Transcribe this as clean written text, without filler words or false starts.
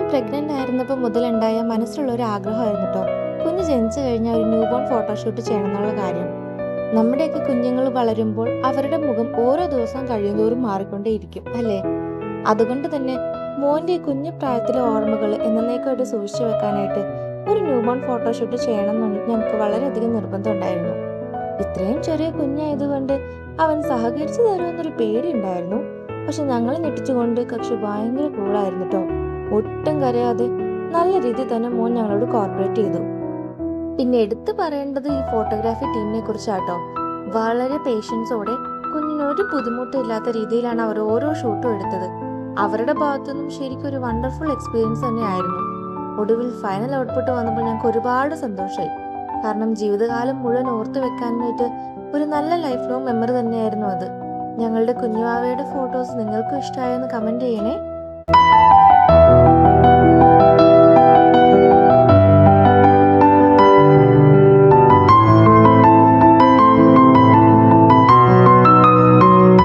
Pregnant ആയിരുന്നപ്പോൾ മുതലുണ്ടായ മനസ്സിലുള്ള ഒരു ആഗ്രഹമായിരുന്നു കേട്ടോ. കുഞ്ഞ് ജനിച്ചു കഴിഞ്ഞാൽ ഒരു ന്യൂ ബോൺ ഫോട്ടോഷൂട്ട് ചെയ്യണം എന്നുള്ള കാര്യം. നമ്മുടെയൊക്കെ കുഞ്ഞുങ്ങൾ വളരുമ്പോൾ അവരുടെ മുഖം ഓരോ ദിവസം കഴിയുന്തോറും മാറിക്കൊണ്ടേയിരിക്കും അല്ലേ? അതുകൊണ്ട് തന്നെ മോന്റെ ഈ കുഞ്ഞു പ്രായത്തിലെ ഓർമ്മകൾ എന്നേക്കായിട്ട് സൂക്ഷിച്ചു വെക്കാനായിട്ട് ഒരു ന്യൂ ബോൺ ഫോട്ടോഷൂട്ട് ചെയ്യണം എന്ന് ഞങ്ങൾക്ക് വളരെയധികം നിർബന്ധം ഉണ്ടായിരുന്നു. ഇത്രയും ചെറിയ കുഞ്ഞായതുകൊണ്ട് അവൻ സഹകരിച്ചു തരുമെന്നൊരു പേടി ഉണ്ടായിരുന്നു. പക്ഷെ ഞങ്ങൾ ഞെട്ടിച്ചുകൊണ്ട് കക്ഷി ഭയങ്കര കൂളായിരുന്നു കേട്ടോ. ഒട്ടും കരയാതെ നല്ല രീതിയിൽ തന്നെ മോൻ ഞങ്ങളോട് കോർപ്പറേറ്റ് ചെയ്തു. പിന്നെ എടുത്തു പറയേണ്ടത് ഈ ഫോട്ടോഗ്രാഫി ടീമിനെ കുറിച്ചാട്ടോ. വളരെ പേഷ്യൻസോടെ കുഞ്ഞിനൊരു ബുദ്ധിമുട്ടില്ലാത്ത രീതിയിലാണ് അവർ ഓരോ ഷൂട്ടും എടുത്തത്. അവരുടെ ഭാഗത്തുനിന്നും ശരിക്കും ഒരു വണ്ടർഫുൾ എക്സ്പീരിയൻസ് തന്നെയായിരുന്നു. ഒടുവിൽ ഫൈനൽ ഔട്ട്പുട്ട് വന്നപ്പോൾ ഞങ്ങൾക്ക് ഒരുപാട് സന്തോഷമായി. കാരണം ജീവിതകാലം മുഴുവൻ ഓർത്തു വെക്കാനായിട്ട് ഒരു നല്ല ലൈഫ് ലോങ് മെമ്മറി തന്നെയായിരുന്നു അത്. ഞങ്ങളുടെ കുഞ്ഞുവാവയുടെ ഫോട്ടോസ് നിങ്ങൾക്കും ഇഷ്ടമായെന്ന് കമന്റ് ചെയ്യണേ.